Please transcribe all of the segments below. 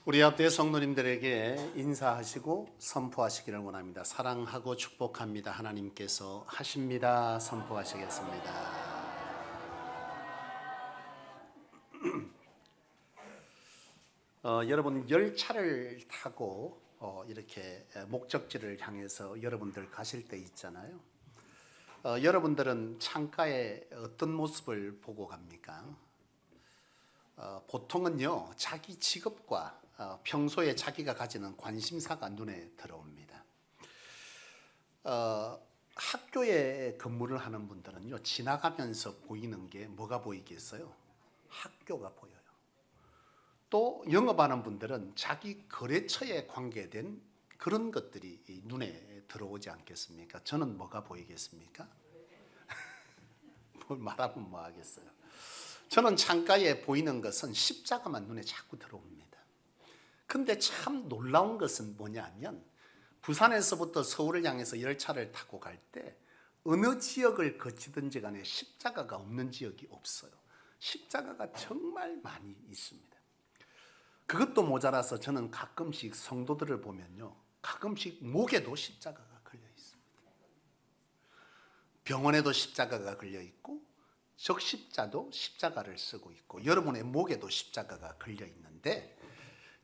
우리 앞에 성도님들에게 인사하시고 선포하시기를 원합니다. 사랑하고 축복합니다. 하나님께서 하십니다. 선포하시겠습니다. 여러분 열차를 타고 이렇게 목적지를 향해서 여러분들 가실 때 있잖아요. 여러분들은 창가에 어떤 모습을 보고 갑니까? 보통은요 자기 직업과 평소에 자기가 가지는 관심사가 눈에 들어옵니다. 학교에 근무를 하는 분들은요 지나가면서 보이는 게 뭐가 보이겠어요? 학교가 보여요. 또 영업하는 분들은 자기 거래처에 관계된 그런 것들이 눈에 들어오지 않겠습니까? 저는 뭐가 보이겠습니까? 뭘 말하면 뭐 하겠어요. 저는 창가에 보이는 것은 십자가만 눈에 자꾸 들어옵니다. 근데 참 놀라운 것은 뭐냐면 부산에서부터 서울을 향해서 열차를 타고 갈 때 어느 지역을 거치든지 간에 십자가가 없는 지역이 없어요. 십자가가 정말 많이 있습니다. 그것도 모자라서 저는 가끔씩 성도들을 보면요 가끔씩 목에도 십자가가 걸려 있습니다. 병원에도 십자가가 걸려 있고 적십자도 십자가를 쓰고 있고 여러분의 목에도 십자가가 걸려 있는데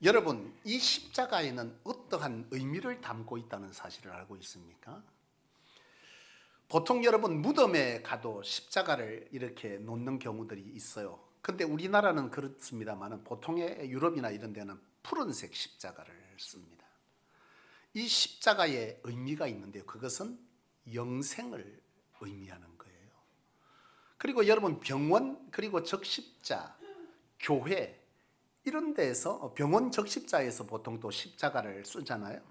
여러분 이 십자가에는 어떠한 의미를 담고 있다는 사실을 알고 있습니까? 보통 여러분 무덤에 가도 십자가를 이렇게 놓는 경우들이 있어요. 근데 우리나라는 그렇습니다만 보통의 유럽이나 이런 데는 푸른색 십자가를 씁니다. 이 십자가에 의미가 있는데 그것은 영생을 의미하는 거예요. 그리고 여러분 병원 그리고 적십자, 교회 이런 데서 병원 적십자에서 보통 또 십자가를 쓰잖아요.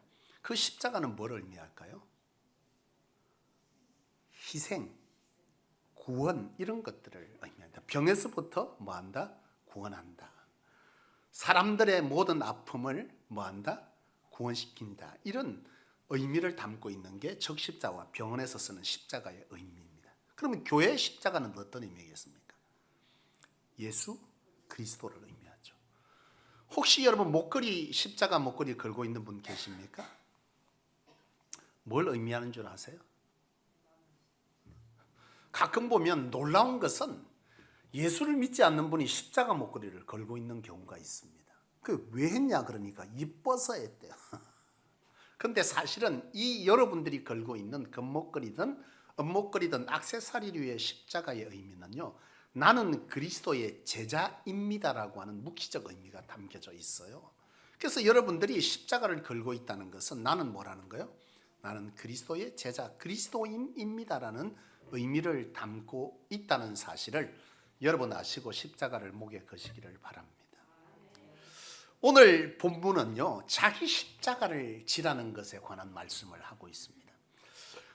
그 십자가는 뭘 의미할까요? 희생, 구원 이런 것들을 의미한다. 병에서부터 뭐한다? 구원한다. 사람들의 모든 아픔을 뭐한다? 구원시킨다. 이런 의미를 담고 있는 게 적십자와 병원에서 쓰는 십자가의 의미입니다. 그러면 교회의 십자가는 어떤 의미겠습니까? 예수 그리스도를 의미합니다. 혹시 여러분 목걸이 십자가 목걸이 걸고 있는 분 계십니까? 뭘 의미하는 줄 아세요? 가끔 보면 놀라운 것은 예수를 믿지 않는 분이 십자가 목걸이를 걸고 있는 경우가 있습니다. 그 왜 했냐 그러니까 이뻐서 했대요. 근데 사실은 이 여러분들이 걸고 있는 금목걸이든 은목걸이든 액세서리류의 십자가의 의미는요 나는 그리스도의 제자입니다라고 하는 묵시적 의미가 담겨져 있어요. 그래서 여러분들이 십자가를 걸고 있다는 것은 나는 뭐라는 거예요? 나는 그리스도의 제자, 그리스도인입니다라는 의미를 담고 있다는 사실을 여러분 아시고 십자가를 목에 거시기를 바랍니다. 오늘 본문은요 자기 십자가를 지라는 것에 관한 말씀을 하고 있습니다.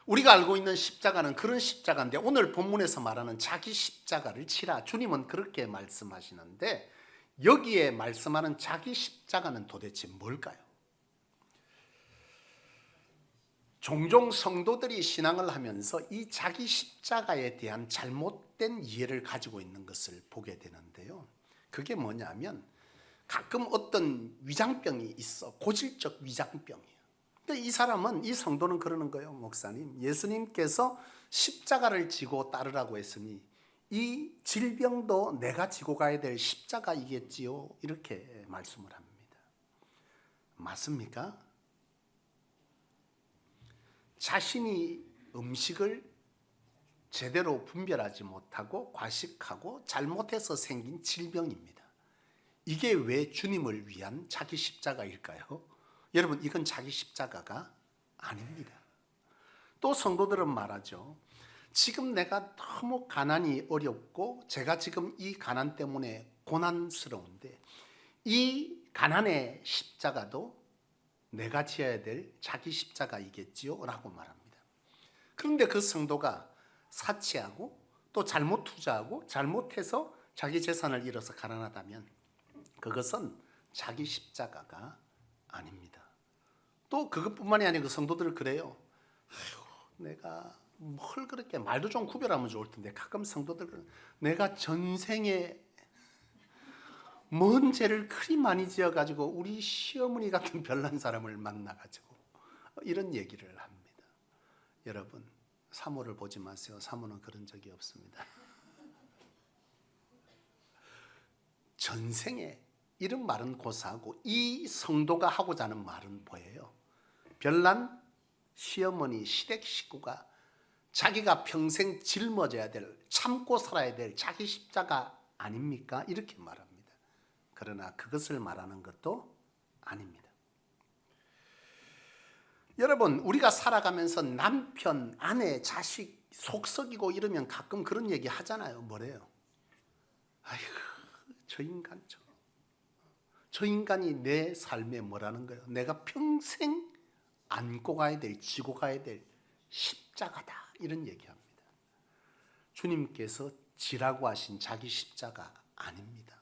우리가 알고 있는 십자가는 그런 십자가인데 오늘 본문에서 말하는 자기 십자가를 치라 주님은 그렇게 말씀하시는데 여기에 말씀하는 자기 십자가는 도대체 뭘까요? 종종 성도들이 신앙을 하면서 이 자기 십자가에 대한 잘못된 이해를 가지고 있는 것을 보게 되는데요. 그게 뭐냐면 가끔 어떤 위장병이 있어. 고질적 위장병이에요. 이 사람은 이 성도는 그러는 거예요. 목사님 예수님께서 십자가를 지고 따르라고 했으니 이 질병도 내가 지고 가야 될 십자가이겠지요. 이렇게 말씀을 합니다. 맞습니까? 자신이 음식을 제대로 분별하지 못하고 과식하고 잘못해서 생긴 질병입니다. 이게 왜 주님을 위한 자기 십자가일까요? 여러분 이건 자기 십자가가 아닙니다. 또 성도들은 말하죠. 지금 내가 너무 가난이 어렵고 제가 지금 이 가난 때문에 고난스러운데 이 가난의 십자가도 내가 지어야 될 자기 십자가이겠지요? 라고 말합니다. 그런데 그 성도가 사치하고 또 잘못 투자하고 잘못해서 자기 재산을 잃어서 가난하다면 그것은 자기 십자가가 아닙니다. 또 그것뿐만이 아니고 성도들은 그래요. 아이고, 내가 뭘 그렇게 말도 좀 구별하면 좋을 텐데 가끔 성도들은 내가 전생에 먼 죄를 그리 많이 지어가지고 우리 시어머니 같은 별난 사람을 만나가지고 이런 얘기를 합니다. 여러분, 사모를 보지 마세요. 사모는 그런 적이 없습니다. 전생에 이런 말은 고사하고 이 성도가 하고자 하는 말은 뭐예요? 별난 시어머니 시댁 식구가 자기가 평생 짊어져야 될, 참고 살아야 될 자기 십자가 아닙니까? 이렇게 말합니다. 그러나 그것을 말하는 것도 아닙니다. 여러분, 우리가 살아가면서 남편, 아내, 자식 속썩이고 이러면 가끔 그런 얘기 하잖아요. 뭐래요? 아이고, 저 인간이 내 삶에 뭐라는 거예요? 내가 평생 안고 가야 될, 지고 가야 될 십자가다, 이런 얘기합니다. 주님께서 지라고 하신 자기 십자가 아닙니다.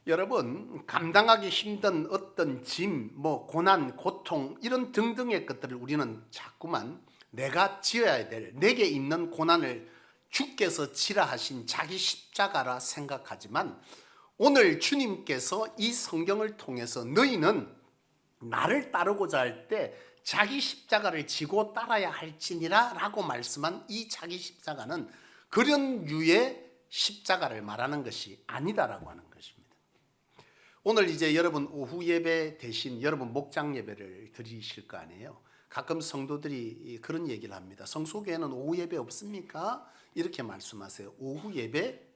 여러분, 감당하기 힘든 어떤 짐, 고난, 고통 이런 등등의 것들을 우리는 자꾸만 내가 지어야 될, 내게 있는 고난을 주께서 지라 하신 자기 십자가라 생각하지만, 오늘 주님께서 이 성경을 통해서 너희는 나를 따르고자 할 때 자기 십자가를 지고 따라야 할지니라 라고 말씀한 이 자기 십자가는 그런 유의 십자가를 말하는 것이 아니다라고 하는 것입니다. 오늘 이제 여러분 오후 예배 대신 여러분 목장 예배를 드리실 거 아니에요. 가끔 성도들이 그런 얘기를 합니다. 성소교회는 오후 예배 없습니까? 이렇게 말씀하세요. 오후 예배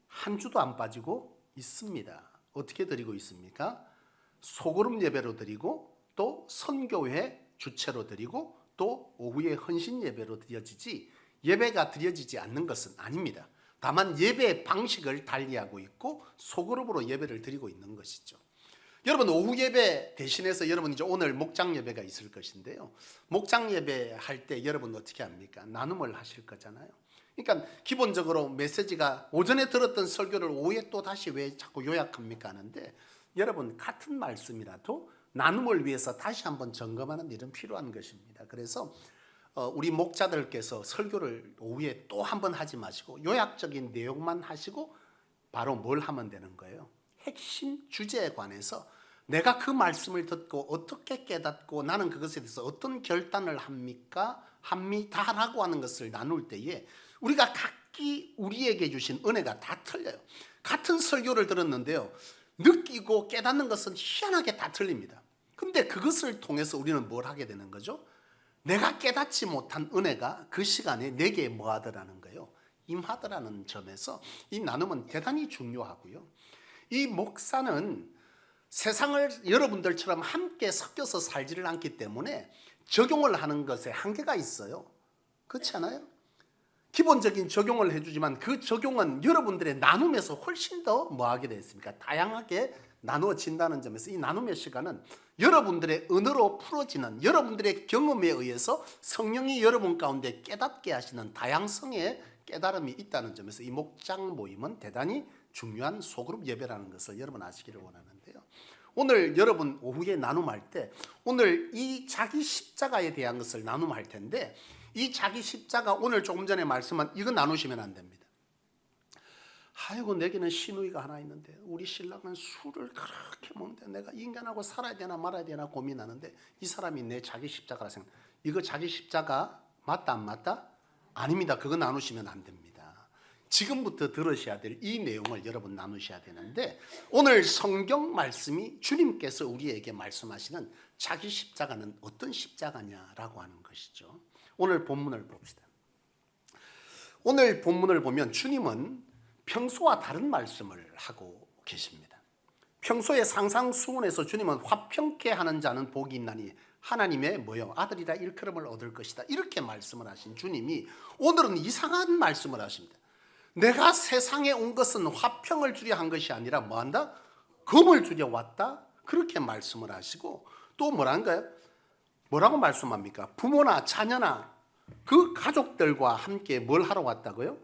한 주도 안 빠지고 있습니다. 어떻게 드리고 있습니까? 소그룹 예배로 드리고 또 선교회 주체로 드리고 또 오후에 헌신 예배로 드려지지, 예배가 드려지지 않는 것은 아닙니다. 다만 예배 방식을 달리하고 있고 소그룹으로 예배를 드리고 있는 것이죠. 여러분, 오후 예배 대신해서 여러분 이제 오늘 목장 예배가 있을 것인데요. 목장 예배 할 때 여러분 어떻게 합니까? 나눔을 하실 거잖아요. 그러니까 기본적으로 메시지가 오전에 들었던 설교를 오후에 또 다시 왜 자꾸 요약합니까 하는데, 여러분 같은 말씀이라도 나눔을 위해서 다시 한번 점검하는 일은 필요한 것입니다. 그래서 우리 목자들께서 설교를 오후에 또 한번 하지 마시고 요약적인 내용만 하시고 바로 뭘 하면 되는 거예요? 핵심 주제에 관해서 내가 그 말씀을 듣고 어떻게 깨닫고 나는 그것에 대해서 어떤 결단을 합니다라고 하는 것을 나눌 때에 우리가 각기 우리에게 주신 은혜가 다 틀려요. 같은 설교를 들었는데요, 느끼고 깨닫는 것은 희한하게 다 틀립니다. 근데 그것을 통해서 우리는 뭘 하게 되는 거죠? 내가 깨닫지 못한 은혜가 그 시간에 내게 뭐 하더라는 거예요? 임하더라는 점에서 이 나눔은 대단히 중요하고요. 이 목사는 세상을 여러분들처럼 함께 섞여서 살지를 않기 때문에 적용을 하는 것에 한계가 있어요. 그렇지 않아요? 기본적인 적용을 해주지만 그 적용은 여러분들의 나눔에서 훨씬 더 뭐하게 되었습니까? 다양하게 나누어진다는 점에서 이 나눔의 시간은 여러분들의 은혜로 풀어지는, 여러분들의 경험에 의해서 성령이 여러분 가운데 깨닫게 하시는 다양성의 깨달음이 있다는 점에서 이 목장 모임은 대단히 중요한 소그룹 예배라는 것을 여러분 아시기를 원하는데요. 오늘 여러분 오후에 나눔할 때 오늘 이 자기 십자가에 대한 것을 나눔할 텐데, 이 자기 십자가 오늘 조금 전에 말씀한 이거 나누시면 안 됩니다. 아이고, 내게는 시누이가 하나 있는데 우리 신랑은 술을 그렇게 먹는데 내가 인간하고 살아야 되나 말아야 되나 고민하는데 이 사람이 내 자기 십자가라 생각. 이거 자기 십자가 맞다 안 맞다? 아닙니다. 그거 나누시면 안 됩니다. 지금부터 들으셔야 될 이 내용을 여러분 나누셔야 되는데, 오늘 성경 말씀이 주님께서 우리에게 말씀하시는 자기 십자가는 어떤 십자가냐라고 하는 것이죠. 오늘 본문을 봅시다. 오늘 본문을 보면 주님은 평소와 다른 말씀을 하고 계십니다. 평소에 상상수훈에서 주님은 화평케 하는 자는 복이 있나니 하나님의 아들이라 일컬음을 얻을 것이다, 이렇게 말씀을 하신 주님이 오늘은 이상한 말씀을 하십니다. 내가 세상에 온 것은 화평을 주려 한 것이 아니라 뭐한다? 검을 주려 왔다, 그렇게 말씀을 하시고 또 뭐란가요? 뭐라고 말씀합니까? 부모나 자녀나 그 가족들과 함께 뭘 하러 왔다고요?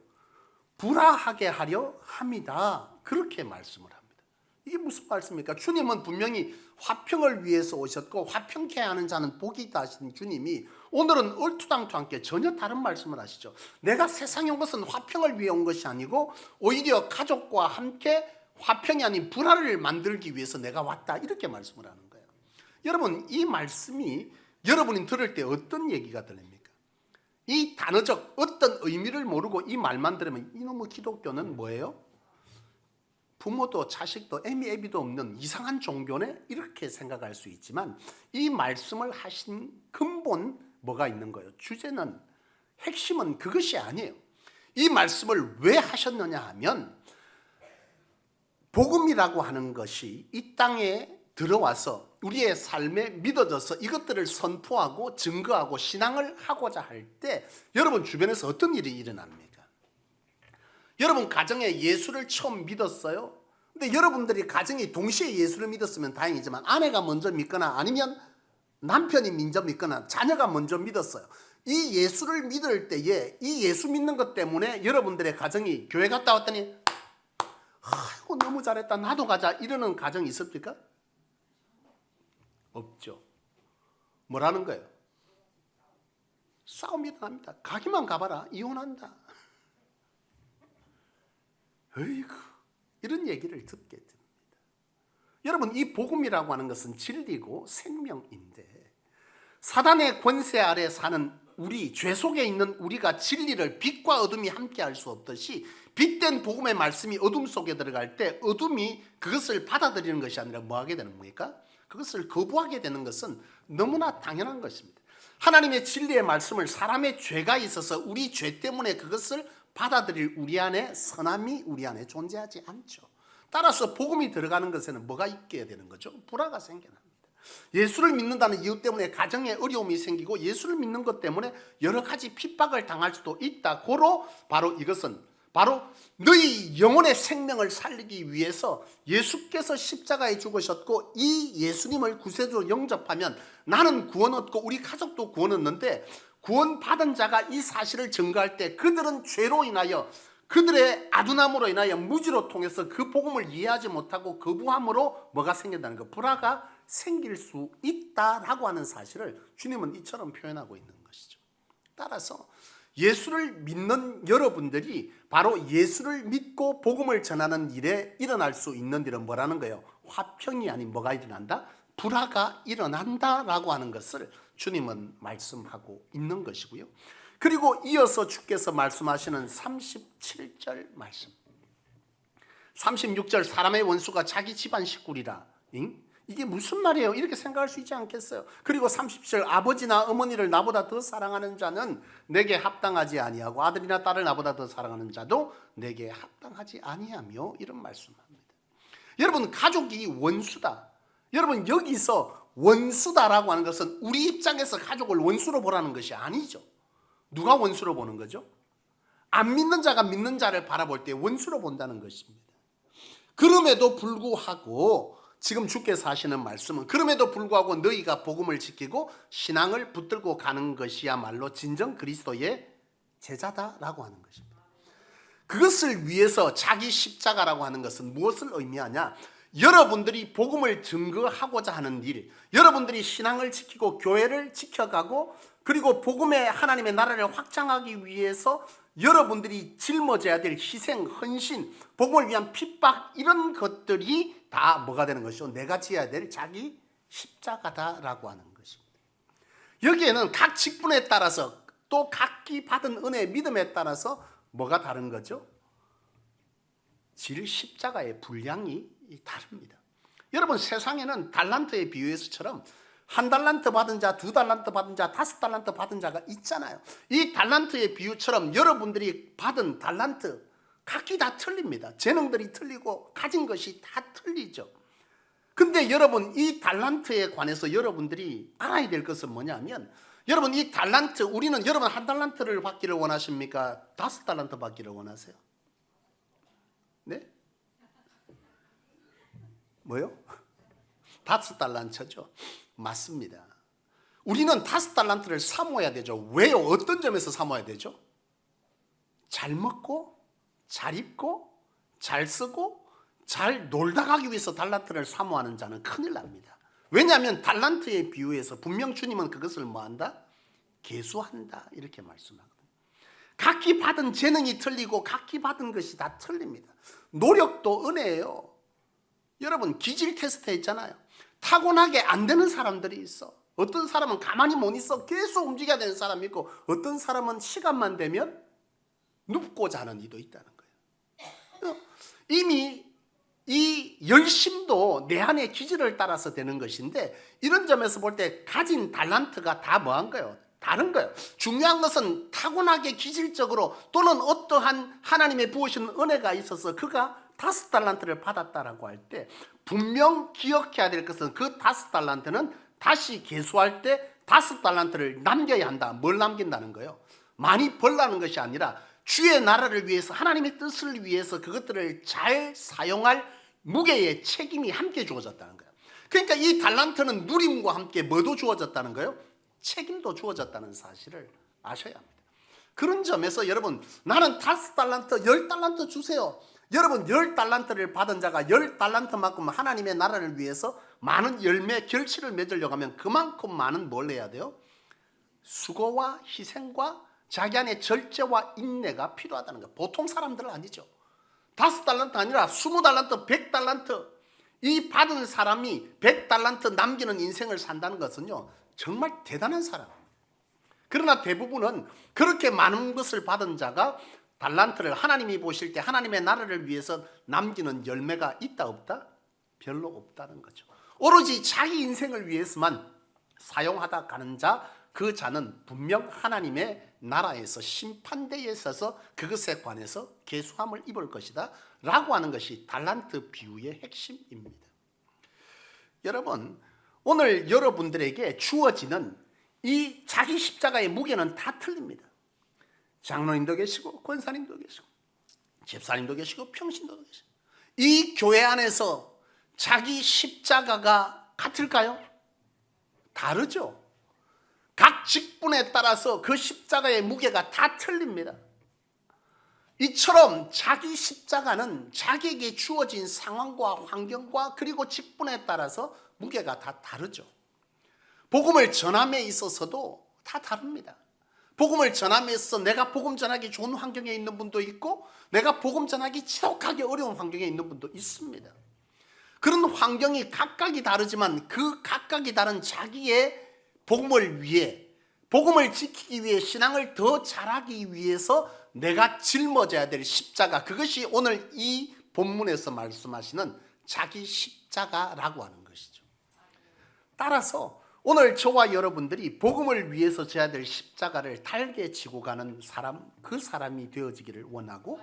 불화하게 하려 함이다, 그렇게 말씀을 합니다. 이게 무슨 말씀입니까? 주님은 분명히 화평을 위해서 오셨고 화평케 하는 자는 복이 있다 하신 주님이 오늘은 얼토당토않게 전혀 다른 말씀을 하시죠. 내가 세상에 온 것은 화평을 위해 온 것이 아니고 오히려 가족과 함께 화평이 아닌 불화를 만들기 위해서 내가 왔다, 이렇게 말씀을 하는 거예요. 여러분, 이 말씀이 여러분이 들을 때 어떤 얘기가 들립니까? 이 단어적 어떤 의미를 모르고 이 말만 들으면 이놈의 기독교는 뭐예요? 부모도 자식도 애미애비도 없는 이상한 종교네, 이렇게 생각할 수 있지만 이 말씀을 하신 근본 뭐가 있는 거예요? 주제는, 핵심은 그것이 아니에요. 이 말씀을 왜 하셨느냐 하면 복음이라고 하는 것이 이 땅에 들어와서 우리의 삶에 믿어져서 이것들을 선포하고 증거하고 신앙을 하고자 할 때 여러분 주변에서 어떤 일이 일어납니까? 여러분 가정에 예수를 처음 믿었어요? 근데 여러분들이 가정이 동시에 예수를 믿었으면 다행이지만 아내가 먼저 믿거나 아니면 남편이 먼저 믿거나 자녀가 먼저 믿었어요. 이 예수를 믿을 때에 이 예수 믿는 것 때문에 여러분들의 가정이 교회 갔다 왔더니 아이고 너무 잘했다, 나도 가자, 이러는 가정이 있습니까? 없죠. 뭐라는 거예요? 싸움이 일어납니다. 가기만 가봐라, 이혼한다. 어이구, 이런 얘기를 듣게 됩니다. 여러분, 이 복음이라고 하는 것은 진리고 생명인데 사단의 권세 아래 사는 우리, 죄 속에 있는 우리가 진리를, 빛과 어둠이 함께 할 수 없듯이 빛된 복음의 말씀이 어둠 속에 들어갈 때 어둠이 그것을 받아들이는 것이 아니라 뭐 하게 되는 겁니까? 그것을 거부하게 되는 것은 너무나 당연한 것입니다. 하나님의 진리의 말씀을 사람의 죄가 있어서 우리 죄 때문에 그것을 받아들일 우리 안에 선함이 우리 안에 존재하지 않죠. 따라서 복음이 들어가는 것에는 뭐가 있게 되는 거죠? 불화가 생겨납니다. 예수를 믿는다는 이유 때문에 가정에 어려움이 생기고 예수를 믿는 것 때문에 여러 가지 핍박을 당할 수도 있다. 고로 바로 이것은 바로 너희 영혼의 생명을 살리기 위해서 예수께서 십자가에 죽으셨고 이 예수님을 구세주로 영접하면 나는 구원 얻고 우리 가족도 구원 얻는데, 구원받은 자가 이 사실을 증거할 때 그들은 죄로 인하여, 그들의 아둔함으로 인하여 무지로 통해서 그 복음을 이해하지 못하고 거부함으로 뭐가 생긴다는 거, 불화가 생길 수 있다라고 하는 사실을 주님은 이처럼 표현하고 있는 것이죠. 따라서 예수를 믿는 여러분들이 바로 예수를 믿고 복음을 전하는 일에 일어날 수 있는 일은 뭐라는 거예요? 화평이 아닌 뭐가 일어난다? 불화가 일어난다라고 하는 것을 주님은 말씀하고 있는 것이고요. 그리고 이어서 주께서 말씀하시는 37절 말씀, 36절 사람의 원수가 자기 집안 식구리라. 이게 무슨 말이에요? 이렇게 생각할 수 있지 않겠어요? 그리고 30절 아버지나 어머니를 나보다 더 사랑하는 자는 내게 합당하지 아니하고 아들이나 딸을 나보다 더 사랑하는 자도 내게 합당하지 아니하며, 이런 말씀합니다. 여러분, 가족이 원수다. 여러분, 여기서 원수다라고 하는 것은 우리 입장에서 가족을 원수로 보라는 것이 아니죠. 누가 원수로 보는 거죠? 안 믿는 자가 믿는 자를 바라볼 때 원수로 본다는 것입니다. 그럼에도 불구하고 지금 주께서 하시는 말씀은 그럼에도 불구하고 너희가 복음을 지키고 신앙을 붙들고 가는 것이야말로 진정 그리스도의 제자다라고 하는 것입니다. 그것을 위해서 자기 십자가라고 하는 것은 무엇을 의미하냐? 여러분들이 복음을 증거하고자 하는 일, 여러분들이 신앙을 지키고 교회를 지켜가고 그리고 복음의 하나님의 나라를 확장하기 위해서 여러분들이 짊어져야 될 희생, 헌신, 복음을 위한 핍박, 이런 것들이 다 뭐가 되는 것이죠? 내가 지어야 될 자기 십자가다라고 하는 것입니다. 여기에는 각 직분에 따라서 또 각기 받은 은혜, 믿음에 따라서 뭐가 다른 거죠? 질 십자가의 분량이 다릅니다. 여러분, 세상에는 달란트의 비유에서처럼 한 달란트 받은 자, 두 달란트 받은 자, 다섯 달란트 받은 자가 있잖아요. 이 달란트의 비유처럼 여러분들이 받은 달란트 각기 다 틀립니다. 재능들이 틀리고 가진 것이 다 틀리죠. 근데 여러분, 이 달란트에 관해서 여러분들이 알아야 될 것은 뭐냐면, 여러분, 이 달란트, 우리는 여러분 한 달란트를 받기를 원하십니까? 다섯 달란트 받기를 원하세요? 네? 뭐요? 다섯 달란트죠. 맞습니다. 우리는 다섯 달란트를 사모해야 되죠. 왜요? 어떤 점에서 사모해야 되죠? 잘 먹고 잘 입고 잘 쓰고 잘 놀다 가기 위해서 달란트를 사모하는 자는 큰일 납니다. 왜냐하면 달란트에 비유해서 분명 주님은 그것을 뭐한다? 계수한다 이렇게 말씀하거든요. 각기 받은 재능이 틀리고 각기 받은 것이 다 틀립니다. 노력도 은혜예요. 여러분 기질 테스트 했잖아요. 타고나게 안 되는 사람들이 있어. 어떤 사람은 가만히 못 있어 계속 움직여야 되는 사람이 있고, 어떤 사람은 시간만 되면 눕고 자는 이도 있다는 거예요. 이미 이 열심도 내 안의 기질을 따라서 되는 것인데, 이런 점에서 볼 때 가진 달란트가 다 뭐한 거예요? 다른 거예요. 중요한 것은 타고나게 기질적으로 또는 어떠한 하나님의 부으신 은혜가 있어서 그가 5달란트를 받았다라고 할 때 분명 기억해야 될 것은 그 5달란트는 다시 계수할 때 5달란트를 남겨야 한다. 뭘 남긴다는 거예요? 많이 벌라는 것이 아니라 주의 나라를 위해서, 하나님의 뜻을 위해서 그것들을 잘 사용할 무게의 책임이 함께 주어졌다는 거예요. 그러니까 이 달란트는 누림과 함께 뭐도 주어졌다는 거예요? 책임도 주어졌다는 사실을 아셔야 합니다. 그런 점에서 여러분, 나는 5달란트, 10달란트 주세요. 여러분 10달란트를 받은 자가 10달란트만큼 하나님의 나라를 위해서 많은 열매, 결실을 맺으려고 하면 그만큼 많은 뭘 해야 돼요? 수고와 희생과 자기 안에 절제와 인내가 필요하다는 거예요. 보통 사람들은 아니죠. 5달란트 아니라 20달란트, 100달란트, 이 받은 사람이 100달란트 남기는 인생을 산다는 것은요, 정말 대단한 사람. 그러나 대부분은 그렇게 많은 것을 받은 자가 달란트를 하나님이 보실 때 하나님의 나라를 위해서 남기는 열매가 있다 없다? 별로 없다는 거죠. 오로지 자기 인생을 위해서만 사용하다 가는 자, 그 자는 분명 하나님의 나라에서 심판대에 서서 그것에 관해서 계수함을 입을 것이다 라고 하는 것이 달란트 비유의 핵심입니다. 여러분, 오늘 여러분들에게 주어지는 이 자기 십자가의 무게는 다 틀립니다. 장로님도 계시고 권사님도 계시고 집사님도 계시고 평신도 계시고, 이 교회 안에서 자기 십자가가 같을까요? 다르죠. 각 직분에 따라서 그 십자가의 무게가 다 틀립니다. 이처럼 자기 십자가는 자기에게 주어진 상황과 환경과 그리고 직분에 따라서 무게가 다 다르죠. 복음을 전함에 있어서도 다 다릅니다. 복음을 전함에 있어서 내가 복음 전하기 좋은 환경에 있는 분도 있고, 내가 복음 전하기 지독하게 어려운 환경에 있는 분도 있습니다. 그런 환경이 각각이 다르지만 그 각각이 다른 자기의 복음을 위해, 복음을 지키기 위해, 신앙을 더 잘하기 위해서 내가 짊어져야 될 십자가, 그것이 오늘 이 본문에서 말씀하시는 자기 십자가라고 하는 것이죠. 따라서 오늘 저와 여러분들이 복음을 위해서 져야 될 십자가를 달게 지고 가는 사람, 그 사람이 되어지기를 원하고,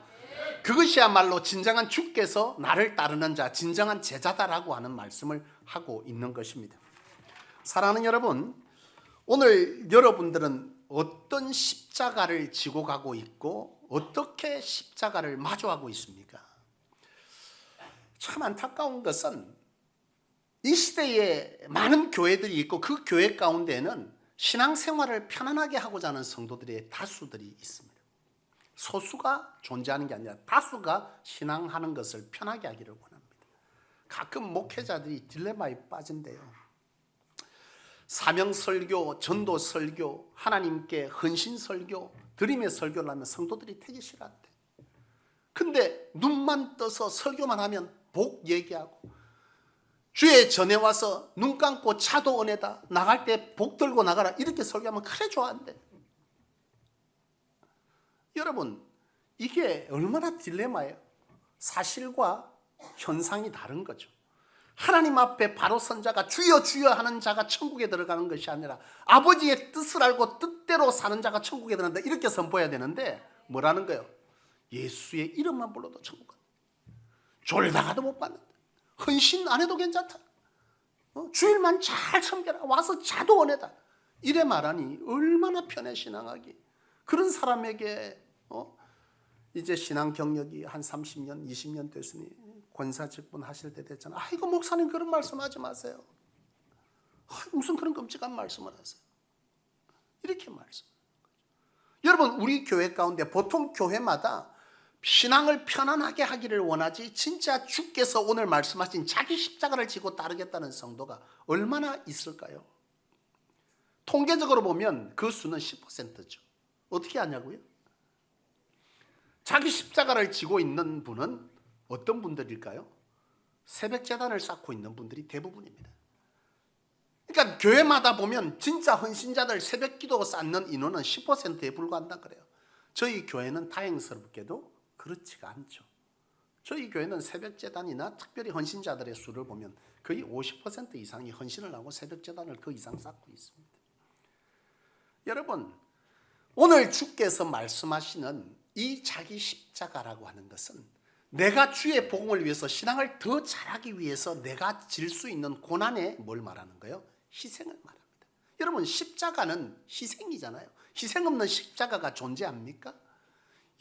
그것이야말로 진정한 주께서 나를 따르는 자, 진정한 제자다라고 하는 말씀을 하고 있는 것입니다. 사랑하는 여러분, 오늘 여러분들은 어떤 십자가를 지고 가고 있고 어떻게 십자가를 마주하고 있습니까? 참 안타까운 것은 이 시대에 많은 교회들이 있고 그 교회 가운데는 신앙생활을 편안하게 하고자 하는 성도들의 다수들이 있습니다. 소수가 존재하는 게 아니라 다수가 신앙하는 것을 편하게 하기를 원합니다. 가끔 목회자들이 딜레마에 빠진대요. 사명 설교, 전도 설교, 하나님께 헌신 설교, 드림의 설교를 하면 성도들이 되게 싫어한대. 근데 눈만 떠서 설교만 하면 복 얘기하고, 주의 전에 와서 눈 감고 차도 은혜다, 나갈 때 복 들고 나가라, 이렇게 설교하면 그래 좋아한대. 여러분, 이게 얼마나 딜레마예요. 사실과 현상이 다른 거죠. 하나님 앞에 바로 선 자가 주여 주여 하는 자가 천국에 들어가는 것이 아니라 아버지의 뜻을 알고 뜻대로 사는 자가 천국에 들어간다, 이렇게 선포해야 되는데 뭐라는 거예요? 예수의 이름만 불러도 천국 간다. 졸다가도 못 받는다. 헌신 안 해도 괜찮다. 주일만 잘 섬겨라, 와서 자도 은혜다, 이래 말하니 얼마나 편해 신앙하기. 그런 사람에게 이제 신앙 경력이 한 30년 20년 됐으니 권사 직분 하실 때 됐잖아. 아이고 목사님 그런 말씀하지 마세요. 무슨 그런 끔찍한 말씀을 하세요. 이렇게 말씀. 여러분, 우리 교회 가운데 보통 교회마다 신앙을 편안하게 하기를 원하지 진짜 주께서 오늘 말씀하신 자기 십자가를 지고 따르겠다는 성도가 얼마나 있을까요? 통계적으로 보면 그 수는 10%죠. 어떻게 하냐고요? 자기 십자가를 지고 있는 분은 어떤 분들일까요? 새벽 제단을 쌓고 있는 분들이 대부분입니다. 그러니까 교회마다 보면 진짜 헌신자들 새벽 기도 쌓는 인원은 10%에 불과한다 그래요. 저희 교회는 다행스럽게도 그렇지가 않죠. 저희 교회는 새벽 제단이나 특별히 헌신자들의 수를 보면 거의 50% 이상이 헌신을 하고 새벽 제단을 그 이상 쌓고 있습니다. 여러분, 오늘 주께서 말씀하시는 이 자기 십자가라고 하는 것은 내가 주의 복음을 위해서 신앙을 더 잘하기 위해서 내가 질 수 있는 고난에 뭘 말하는 거예요? 희생을 말합니다. 여러분, 십자가는 희생이잖아요. 희생 없는 십자가가 존재합니까?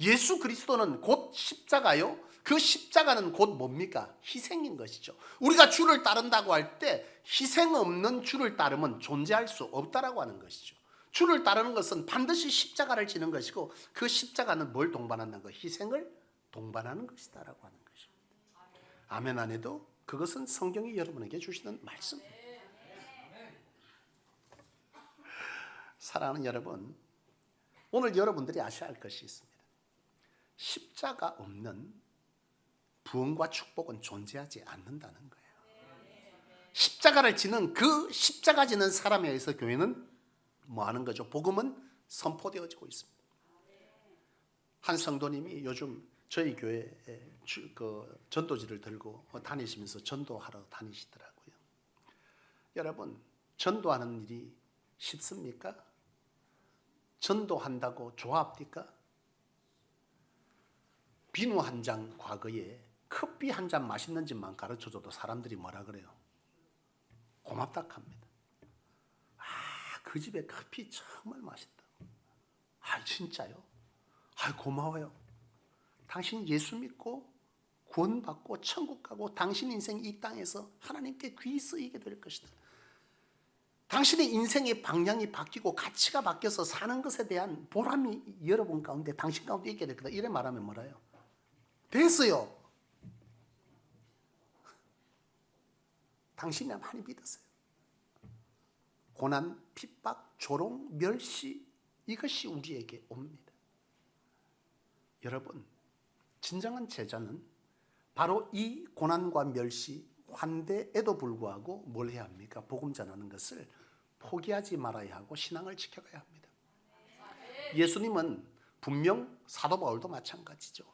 예수 그리스도는 곧 십자가요. 그 십자가는 곧 뭡니까? 희생인 것이죠. 우리가 주를 따른다고 할 때 희생 없는 주를 따르면 존재할 수 없다라고 하는 것이죠. 주를 따르는 것은 반드시 십자가를 지는 것이고 그 십자가는 뭘 동반하는 것? 희생을 동반하는 것이다라고 하는 것입니다. 아멘 안 해도 그것은 성경이 여러분에게 주시는 말씀입니다. 사랑하는 여러분, 오늘 여러분들이 아셔야 할 것이 있습니다. 십자가 없는 부흥과 축복은 존재하지 않는다는 거예요. 십자가를 지는 그 십자가 지는 사람에 의해서 교회는 뭐 하는 거죠? 복음은 선포되어지고 있습니다. 한 성도님이 요즘 저희 교회에 그 전도지를 들고 다니시면서 전도하러 다니시더라고요. 여러분, 전도하는 일이 쉽습니까? 전도한다고 좋아합니까? 비누 한 장 과거에 커피 한 잔 맛있는 집만 가르쳐줘도 사람들이 뭐라 그래요? 고맙다 합니다. 그 집에 커피 정말 맛있다. 진짜요? 고마워요. 당신 예수 믿고 구원받고 천국 가고 당신 인생 이 땅에서 하나님께 귀히 쓰이게 될 것이다. 당신의 인생의 방향이 바뀌고 가치가 바뀌어서 사는 것에 대한 보람이 여러분 가운데 당신 가운데 있게 될 거다. 이래 말하면 뭐라요? 됐어요. 당신이 많이 믿었어요. 고난, 핍박, 조롱, 멸시 이것이 우리에게 옵니다. 여러분, 진정한 제자는 바로 이 고난과 멸시, 환대에도 불구하고 뭘 해야 합니까? 복음 전하는 것을 포기하지 말아야 하고 신앙을 지켜가야 합니다. 예수님은 분명 사도 바울도 마찬가지죠.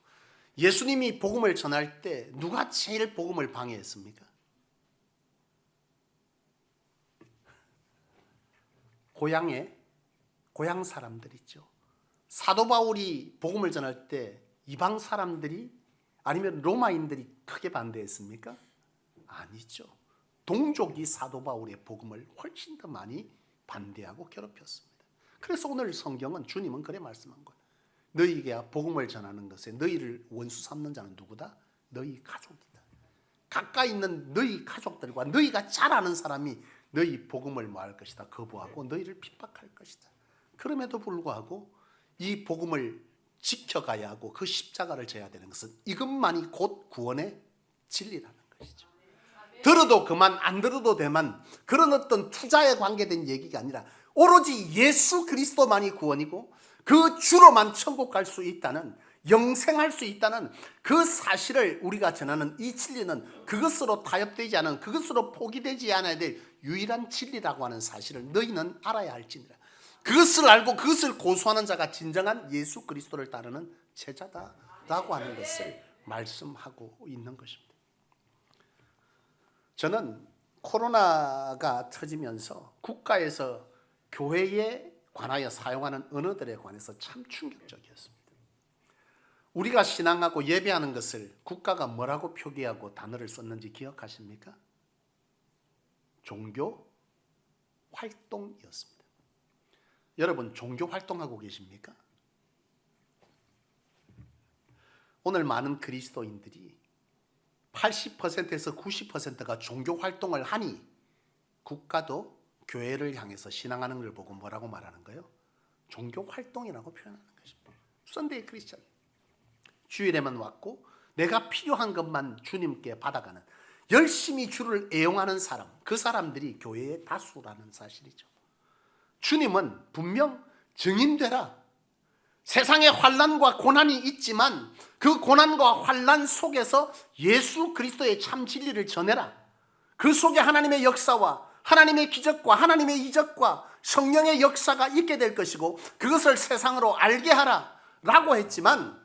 예수님이 복음을 전할 때 누가 제일 복음을 방해했습니까? 고향 사람들 있죠. 사도 바울이 복음을 전할 때 이방 사람들이 아니면 로마인들이 크게 반대했습니까? 아니죠. 동족이 사도 바울의 복음을 훨씬 더 많이 반대하고 괴롭혔습니다. 그래서 오늘 성경은 주님은 그래 말씀한 거예요. 너희에게 복음을 전하는 것에 너희를 원수 삼는 자는 누구다? 너희 가족이다. 가까이 있는 너희 가족들과 너희가 잘 아는 사람이 너희 복음을 뭐 할 것이다? 거부하고 너희를 핍박할 것이다. 그럼에도 불구하고 이 복음을 지켜가야 하고 그 십자가를 져야 되는 것은 이것만이 곧 구원의 진리라는 것이죠. 들어도 그만 안 들어도 되만 그런 어떤 투자에 관계된 얘기가 아니라 오로지 예수 그리스도만이 구원이고 그 주로만 천국 갈 수 있다는, 영생할 수 있다는 그 사실을 우리가 전하는 이 진리는 그것으로 타협되지 않은, 그것으로 포기되지 않아야 될 유일한 진리라고 하는 사실을 너희는 알아야 할지니라. 그것을 알고 그것을 고수하는 자가 진정한 예수 그리스도를 따르는 제자다라고 하는 것을 말씀하고 있는 것입니다. 저는 코로나가 터지면서 국가에서 교회에 관하여 사용하는 언어들에 관해서 참 충격적이었습니다. 우리가 신앙하고 예배하는 것을 국가가 뭐라고 표기하고 단어를 썼는지 기억하십니까? 종교 활동이었습니다. 여러분, 종교 활동하고 계십니까? 오늘 많은 그리스도인들이 80%에서 90%가 종교 활동을 하니 국가도 교회를 향해서 신앙하는 걸 보고 뭐라고 말하는 거예요? 종교 활동이라고 표현하는 것입니다. 썬데이 크리스천. 주일에만 왔고 내가 필요한 것만 주님께 받아가는, 열심히 주를 애용하는 사람, 그 사람들이 교회의 다수라는 사실이죠. 주님은 분명 증인되라. 세상에 환난과 고난이 있지만 그 고난과 환난 속에서 예수 그리스도의 참 진리를 전해라. 그 속에 하나님의 역사와 하나님의 기적과 하나님의 이적과 성령의 역사가 있게 될 것이고 그것을 세상으로 알게 하라 라고 했지만,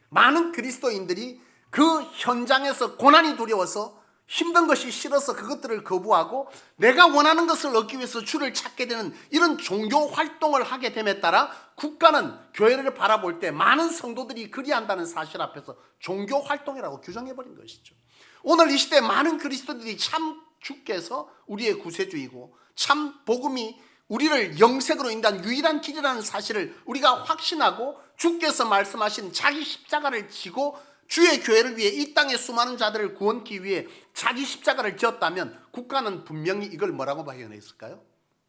많은 그리스도인들이 그 현장에서 고난이 두려워서 힘든 것이 싫어서 그것들을 거부하고 내가 원하는 것을 얻기 위해서 주를 찾게 되는 이런 종교 활동을 하게 됨에 따라 국가는 교회를 바라볼 때 많은 성도들이 그리한다는 사실 앞에서 종교 활동이라고 규정해버린 것이죠. 오늘 이 시대에 많은 그리스도인들이 참 주께서 우리의 구세주이고 참 복음이 우리를 영생으로 인도한 유일한 길이라는 사실을 우리가 확신하고 주께서 말씀하신 자기 십자가를 지고 주의 교회를 위해 이 땅의 수많은 자들을 구원하기 위해 자기 십자가를 지었다면 국가는 분명히 이걸 뭐라고 표현했을까요?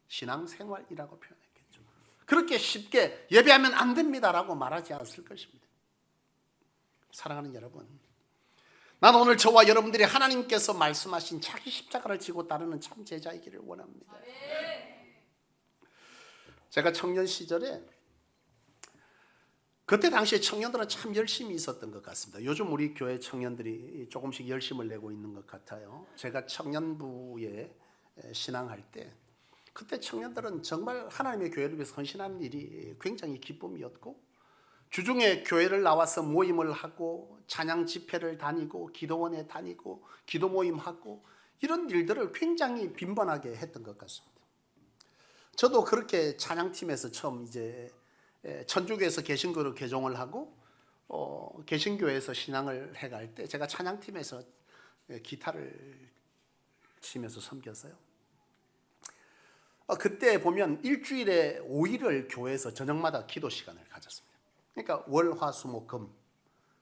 신앙생활이라고 표현했겠죠. 그렇게 쉽게 예배하면 안 됩니다라고 말하지 않았을 것입니다. 사랑하는 여러분, 난 오늘 저와 여러분들이 하나님께서 말씀하신 자기 십자가를 지고 따르는 참 제자이기를 원합니다. 제가 청년 시절에, 그때 당시에 청년들은 참 열심히 있었던 것 같습니다. 요즘 우리 교회 청년들이 조금씩 열심을 내고 있는 것 같아요. 제가 청년부에 신앙할 때 그때 청년들은 정말 하나님의 교회를 위해서 헌신하는 일이 굉장히 기쁨이었고, 주중에 교회를 나와서 모임을 하고 찬양 집회를 다니고 기도원에 다니고 기도 모임하고 이런 일들을 굉장히 빈번하게 했던 것 같습니다. 저도 그렇게 찬양팀에서 처음 이제 천주교에서 개신교로 개종을 하고 개신교에서 신앙을 해갈 때 제가 찬양팀에서 기타를 치면서 섬겼어요. 그때 보면 일주일에 5일을 교회에서 저녁마다 기도 시간을 가졌습니다. 그러니까 월, 화, 수, 목, 금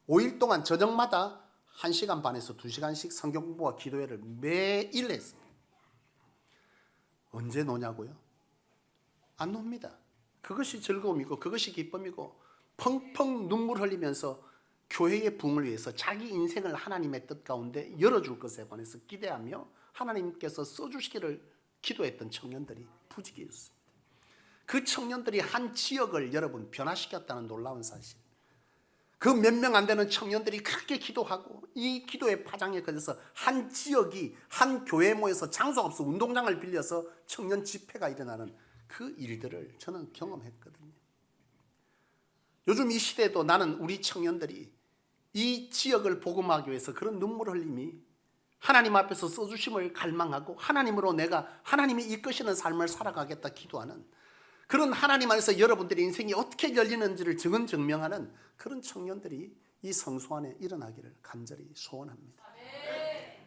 5일 동안 저녁마다 1시간 반에서 2시간씩 성경 공부와 기도회를 매일 했습니다. 언제 노냐고요? 안 놉니다. 그것이 즐거움이고 그것이 기쁨이고 펑펑 눈물 흘리면서 교회의 부흥을 위해서 자기 인생을 하나님의 뜻 가운데 열어줄 것에 관해서 기대하며 하나님께서 써주시기를 기도했던 청년들이 부지기였습니다. 그 청년들이 한 지역을 여러분 변화시켰다는 놀라운 사실. 그 몇 명 안 되는 청년들이 크게 기도하고 이 기도의 파장에 걸려서 한 지역이 한 교회에 모여서 장소가 없어 운동장을 빌려서 청년 집회가 일어나는 그 일들을 저는 경험했거든요. 요즘 이 시대에도 나는 우리 청년들이 이 지역을 복음하기 위해서 그런 눈물 흘림이 하나님 앞에서 써주심을 갈망하고 하나님으로 내가 하나님이 이끄시는 삶을 살아가겠다 기도하는 그런 하나님 안에서 여러분들의 인생이 어떻게 열리는지를 증언증명하는 그런 청년들이 이 성소 안에 일어나기를 간절히 소원합니다.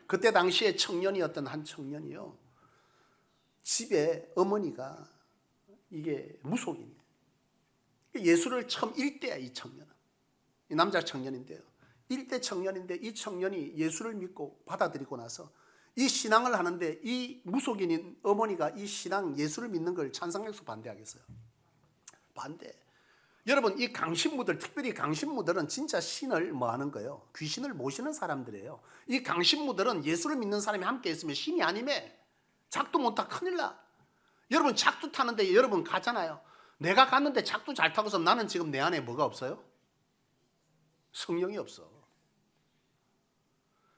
그때 당시에 청년이었던 한 청년이요, 집에 어머니가 이게 무속인이에요. 예수를 처음 일대야. 이 청년은, 이 남자 청년인데요, 일대 청년인데 이 청년이 예수를 믿고 받아들이고 나서 이 신앙을 하는데 이 무속인인 어머니가 이 신앙 예수를 믿는 걸 찬성해서 반대하겠어요? 반대. 여러분, 이 강신무들, 특별히 강신무들은 진짜 신을 뭐 하는 거예요? 귀신을 모시는 사람들이에요. 이 강신무들은 예수를 믿는 사람이 함께 있으면 신이 아니매 작두 못타 큰일 나. 여러분, 작두 타는데 여러분 가잖아요. 내가 갔는데 작두 잘 타고서 나는 지금 내 안에 뭐가 없어요? 성령이 없어.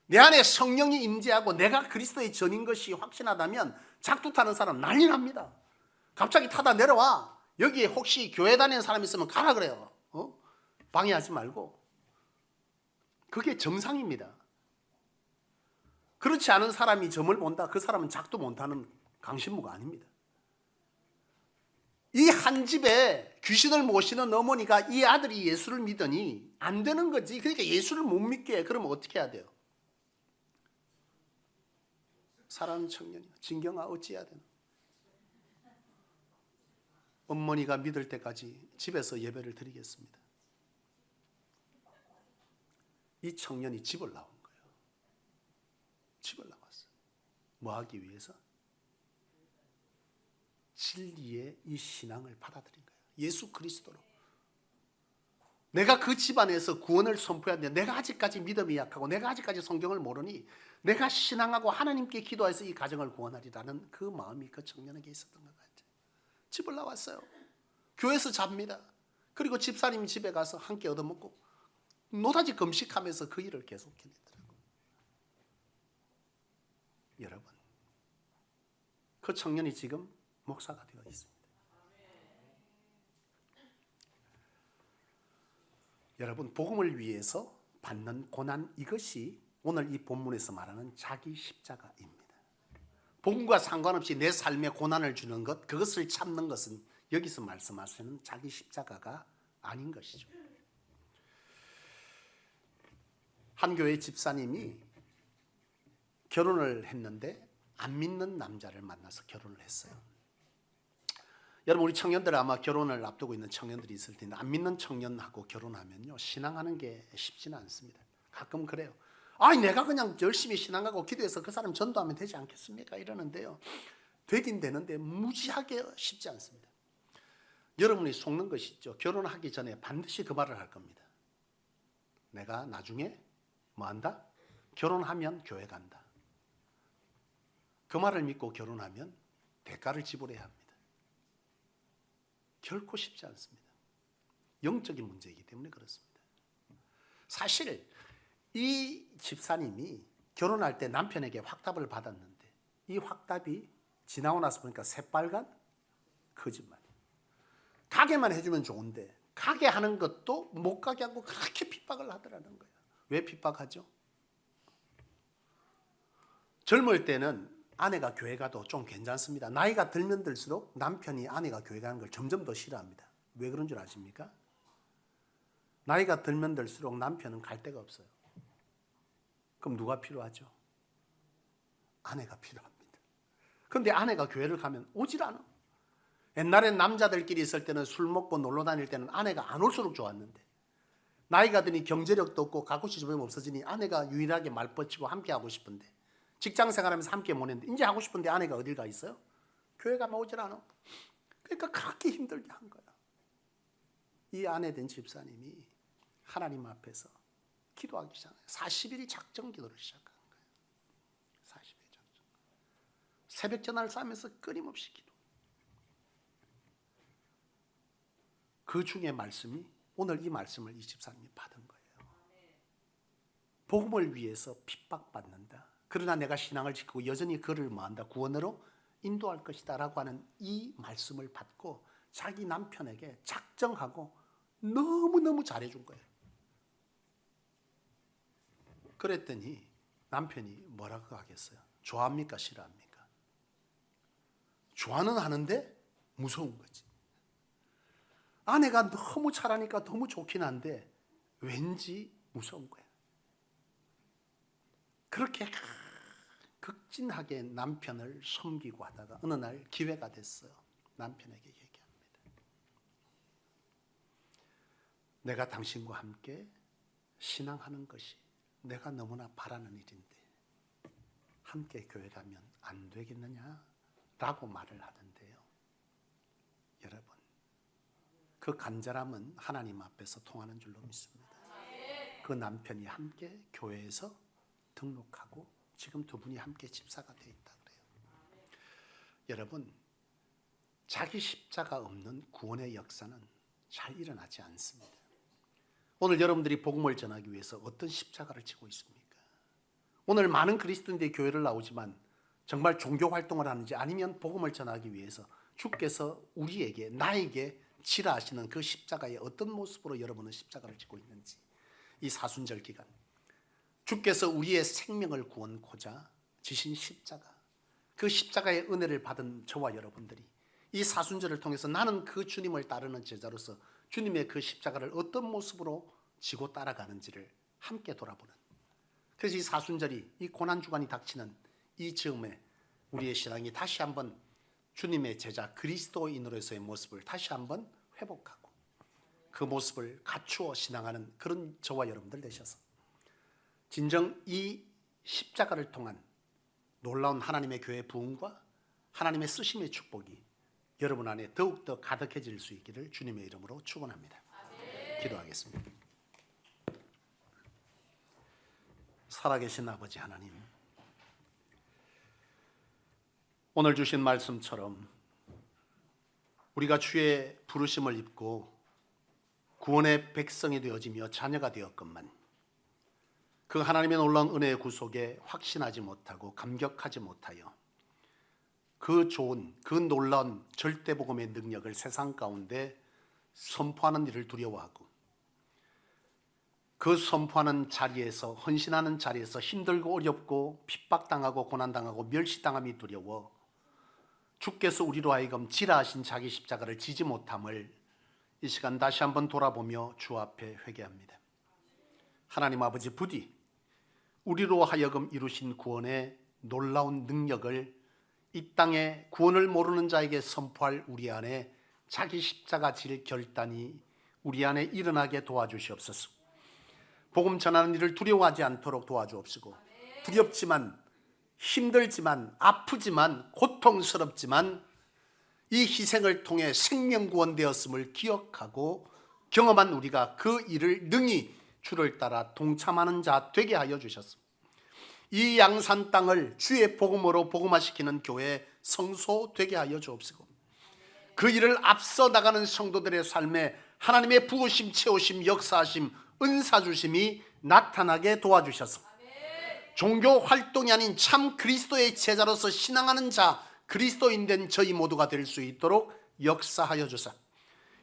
내 안에 성령이 임재하고 내가 그리스도의 전인 것이 확신하다면 작두 타는 사람 난리 납니다. 갑자기 타다 내려와. 여기에 혹시 교회 다니는 사람 있으면 가라 그래요. 방해하지 말고. 그게 정상입니다. 그렇지 않은 사람이 점을 본다. 그 사람은 작두 못 타는 강신무가 아닙니다. 이 한 집에 귀신을 모시는 어머니가 이 아들이 예수를 믿으니 안 되는 거지. 그러니까 예수를 못 믿게 해. 그러면 어떻게 해야 돼요? 사랑하는 청년이야, 진경아 어찌해야 되나? 어머니가 믿을 때까지 집에서 예배를 드리겠습니다. 이 청년이 집을 나온 거예요. 집을 나왔어요. 뭐 하기 위해서? 진리의 이 신앙을 받아들인 거예요. 예수 그리스도로. 내가 그 집안에서 구원을 선포하는데 내가 아직까지 믿음이 약하고 내가 아직까지 성경을 모르니 내가 신앙하고 하나님께 기도해서 이 가정을 구원하리라는 그 마음이 그 청년에게 있었던 것 같아요. 집을 나왔어요. 교회에서 잡니다. 그리고 집사님 집에 가서 함께 얻어먹고 노다지 금식하면서 그 일을 계속 해내더라고요. 여러분, 그 청년이 지금 목사가 되어 있습니다. 여러분, 복음을 위해서 받는 고난, 이것이 오늘 이 본문에서 말하는 자기 십자가입니다. 복음과 상관없이 내 삶에 고난을 주는 것, 그것을 참는 것은 여기서 말씀하시는 자기 십자가가 아닌 것이죠. 한 교회 집사님이 결혼을 했는데 안 믿는 남자를 만나서 결혼을 했어요. 여러분, 우리 청년들 아마 결혼을 앞두고 있는 청년들이 있을 텐데 안 믿는 청년하고 결혼하면요, 신앙하는 게 쉽지는 않습니다. 가끔 그래요. 아니, 내가 그냥 열심히 신앙하고 기도해서 그 사람 전도하면 되지 않겠습니까? 이러는데요, 되긴 되는데 무지하게 쉽지 않습니다. 여러분이 속는 것이 있죠. 결혼하기 전에 반드시 그 말을 할 겁니다. 내가 나중에 뭐 한다? 결혼하면 교회 간다. 그 말을 믿고 결혼하면 대가를 지불해야 합니다. 결코 쉽지 않습니다. 영적인 문제이기 때문에 그렇습니다. 사실 이 집사님이 결혼할 때 남편에게 확답을 받았는데 이 확답이 지나고 나서 보니까 새빨간 거짓말. 가게만 해주면 좋은데 가게 하는 것도 못 가게 하고 그렇게 핍박을 하더라는 거예요. 왜 핍박하죠? 젊을 때는 아내가 교회 가도 좀 괜찮습니다. 나이가 들면 들수록 남편이 아내가 교회 가는 걸 점점 더 싫어합니다. 왜 그런 줄 아십니까? 나이가 들면 들수록 남편은 갈 데가 없어요. 그럼 누가 필요하죠? 아내가 필요합니다. 그런데 아내가 교회를 가면 오질 않아. 옛날엔 남자들끼리 있을 때는 술 먹고 놀러 다닐 때는 아내가 안 올수록 좋았는데 나이가 드니 경제력도 없고 가고 싶으면 없어지니 아내가 유일하게 말뻗치고 함께 하고 싶은데 직장 생활하면서 함께 못 했는데 이제 하고 싶은데 아내가 어딜 가 있어요? 교회 가면 오질 않아. 그러니까 그렇게 힘들게 한 거야. 이 아내 된 집사님이 하나님 앞에서 기도하기 시작해요. 40일이 작정 기도를 시작한 거예요. 40일 작정. 새벽 전화를 싸면서 끊임없이 기도. 그 중에 말씀이 오늘 이 말씀을 이 집사님이 받은 거예요. 복음을 위해서 핍박받는다. 그러나 내가 신앙을 지키고 여전히 그를 뭐한다? 구원으로 인도할 것이다 라고 하는 이 말씀을 받고 자기 남편에게 작정하고 너무너무 잘해준 거예요. 그랬더니 남편이 뭐라고 하겠어요? 좋아합니까? 싫어합니까? 좋아는 하는데 무서운 거지. 아내가 너무 잘하니까 너무 좋긴 한데 왠지 무서운 거야. 그렇게 극진하게 남편을 섬기고 하다가 어느 날 기회가 됐어요. 남편에게 얘기합니다. 내가 당신과 함께 신앙하는 것이 내가 너무나 바라는 일인데 함께 교회 가면 안 되겠느냐? 라고 말을 하던데요. 여러분, 그 간절함은 하나님 앞에서 통하는 줄로 믿습니다. 그 남편이 함께 교회에서 등록하고 지금 두 분이 함께 집사가 되어 있다 그래요. 여러분, 자기 십자가 없는 구원의 역사는 잘 일어나지 않습니다. 오늘 여러분들이 복음을 전하기 위해서 어떤 십자가를 지고 있습니까? 오늘 많은 그리스도인들이 교회를 나오지만 정말 종교 활동을 하는지 아니면 복음을 전하기 위해서 주께서 우리에게 나에게 지라 하시는 그 십자가의 어떤 모습으로 여러분은 십자가를 지고 있는지, 이 사순절 기간 주께서 우리의 생명을 구원코자 지신 십자가, 그 십자가의 은혜를 받은 저와 여러분들이 이 사순절을 통해서 나는 그 주님을 따르는 제자로서 주님의 그 십자가를 어떤 모습으로 지고 따라가는지를 함께 돌아보는, 그래서 이 사순절이 이 고난주간이 닥치는 이 즈음에 우리의 신앙이 다시 한번 주님의 제자 그리스도인으로서의 모습을 다시 한번 회복하고 그 모습을 갖추어 신앙하는 그런 저와 여러분들 되셔서 진정 이 십자가를 통한 놀라운 하나님의 교회 부흥과 하나님의 쓰심의 축복이 여러분 안에 더욱더 가득해질 수 있기를 주님의 이름으로 축원합니다. 기도하겠습니다. 살아계신 아버지 하나님, 오늘 주신 말씀처럼 우리가 주의 부르심을 입고 구원의 백성이 되어지며 자녀가 되었건만 그 하나님의 놀라운 은혜의 구속에 확신하지 못하고 감격하지 못하여 그 좋은, 그 놀라운 절대복음의 능력을 세상 가운데 선포하는 일을 두려워하고 그 선포하는 자리에서, 헌신하는 자리에서 힘들고 어렵고 핍박당하고 고난당하고 멸시당함이 두려워 주께서 우리로 하여금 지라하신 자기 십자가를 지지 못함을 이 시간 다시 한번 돌아보며 주 앞에 회개합니다. 하나님 아버지, 부디 우리로 하여금 이루신 구원의 놀라운 능력을 이 땅에 구원을 모르는 자에게 선포할 우리 안에 자기 십자가 질 결단이 우리 안에 일어나게 도와주시옵소서. 복음 전하는 일을 두려워하지 않도록 도와주옵시고, 두렵지만 힘들지만 아프지만 고통스럽지만 이 희생을 통해 생명구원되었음을 기억하고 경험한 우리가 그 일을 능히 주를 따라 동참하는 자 되게 하여 주셨습니다. 이 양산 땅을 주의 복음으로 복음화시키는 교회 성소 되게 하여 주옵시고, 그 일을 앞서 나가는 성도들의 삶에 하나님의 부으심, 채우심, 역사하심, 은사 주심이 나타나게 도와주셔서 종교 활동이 아닌 참 그리스도의 제자로서 신앙하는 자, 그리스도인 된 저희 모두가 될 수 있도록 역사하여 주사,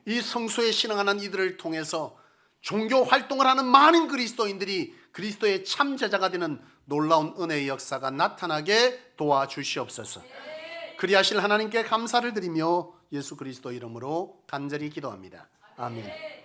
이 성소에 신앙하는 이들을 통해서 종교 활동을 하는 많은 그리스도인들이 그리스도의 참 제자가 되는 놀라운 은혜의 역사가 나타나게 도와주시옵소서. 그리하실 하나님께 감사를 드리며 예수 그리스도 이름으로 간절히 기도합니다. 아멘.